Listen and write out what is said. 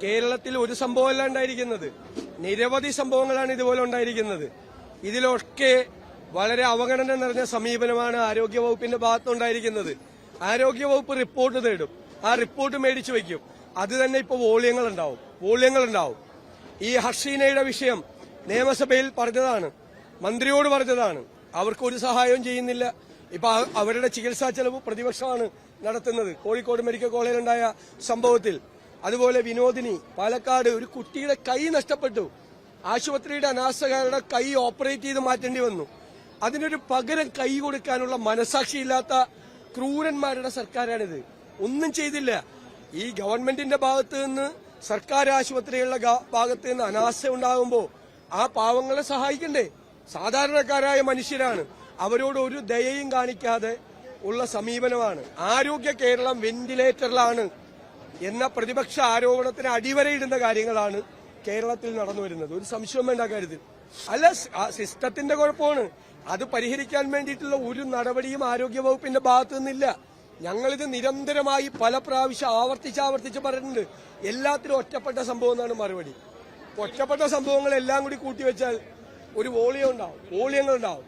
കേരളത്തിൽ ഒരു സംഭവമല്ല ഉണ്ടായിരിക്കുന്നത്, നിരവധി സംഭവങ്ങളാണ് ഇതുപോലെ ഉണ്ടായിരിക്കുന്നത്. ഇതിലൊക്കെ വളരെ അവഗണന നിറഞ്ഞ സമീപനമാണ് ആരോഗ്യവകുപ്പിന്റെ ഭാഗത്തുനിന്നുണ്ടായിരിക്കുന്നത്. ആരോഗ്യവകുപ്പ് റിപ്പോർട്ട് തേടും, ആ റിപ്പോർട്ട് മേടിച്ചു വയ്ക്കും. അത് തന്നെ ഇപ്പോൾ വോള്യങ്ങളുണ്ടാവും. ഈ ഹസീനയുടെ വിഷയം നിയമസഭയിൽ പറഞ്ഞതാണ്, മന്ത്രിയോട് പറഞ്ഞതാണ്. അവർക്കൊരു സഹായവും ചെയ്യുന്നില്ല. ഇപ്പൊ അവരുടെ ചികിത്സാ ചെലവ് പ്രതിപക്ഷമാണ് നടത്തുന്നത്. കോഴിക്കോട് മെഡിക്കൽ കോളേജിലുണ്ടായ സംഭവത്തിൽ, അതുപോലെ വിനോദിനി പാലക്കാട് ഒരു കുട്ടിയുടെ കൈ നഷ്ടപ്പെട്ടു. ആശുപത്രിയുടെ അനാസ്ഥകാരുടെ കൈ ഓപ്പറേറ്റ് ചെയ്ത് മാറ്റേണ്ടി വന്നു. അതിനൊരു പകരം കൈ കൊടുക്കാനുള്ള മനസാക്ഷിയില്ലാത്ത ക്രൂരന്മാരുടെ സർക്കാരാണിത്. ഒന്നും ചെയ്തില്ല. ഈ ഗവൺമെന്റിന്റെ ഭാഗത്ത് നിന്ന്, സർക്കാർ ആശുപത്രികളുടെ ഭാഗത്ത് നിന്ന് അനാസ്ഥ ഉണ്ടാകുമ്പോൾ ആ പാവങ്ങളെ സഹായിക്കണ്ടേ? സാധാരണക്കാരായ മനുഷ്യരാണ്. അവരോട് ഒരു ദയയും കാണിക്കാതെ ഉള്ള സമീപനമാണ്. ആരോഗ്യ കേരളം വെന്റിലേറ്ററിലാണ് എന്ന പ്രതിപക്ഷ ആരോപണത്തിന് അടിവരയിടുന്ന കാര്യങ്ങളാണ് കേരളത്തിൽ നടന്നു വരുന്നത്. ഒരു സംശയം വേണ്ട കാര്യത്തിൽ. അല്ല, സിസ്റ്റത്തിന്റെ കുഴപ്പമാണ്. അത് പരിഹരിക്കാൻ വേണ്ടിയിട്ടുള്ള ഒരു നടപടിയും ആരോഗ്യവകുപ്പിന്റെ ഭാഗത്തു നിന്നില്ല. ഞങ്ങളിത് നിരന്തരമായി പല പ്രാവശ്യം ആവർത്തിച്ച് പറഞ്ഞിട്ടുണ്ട്. എല്ലാത്തിനും ഒറ്റപ്പെട്ട സംഭവം എന്നാണ് മറുപടി. ഒറ്റപ്പെട്ട സംഭവങ്ങളെല്ലാം കൂടി കൂട്ടിവെച്ചാൽ ഒരു വോളിയങ്ങളുണ്ടാവും.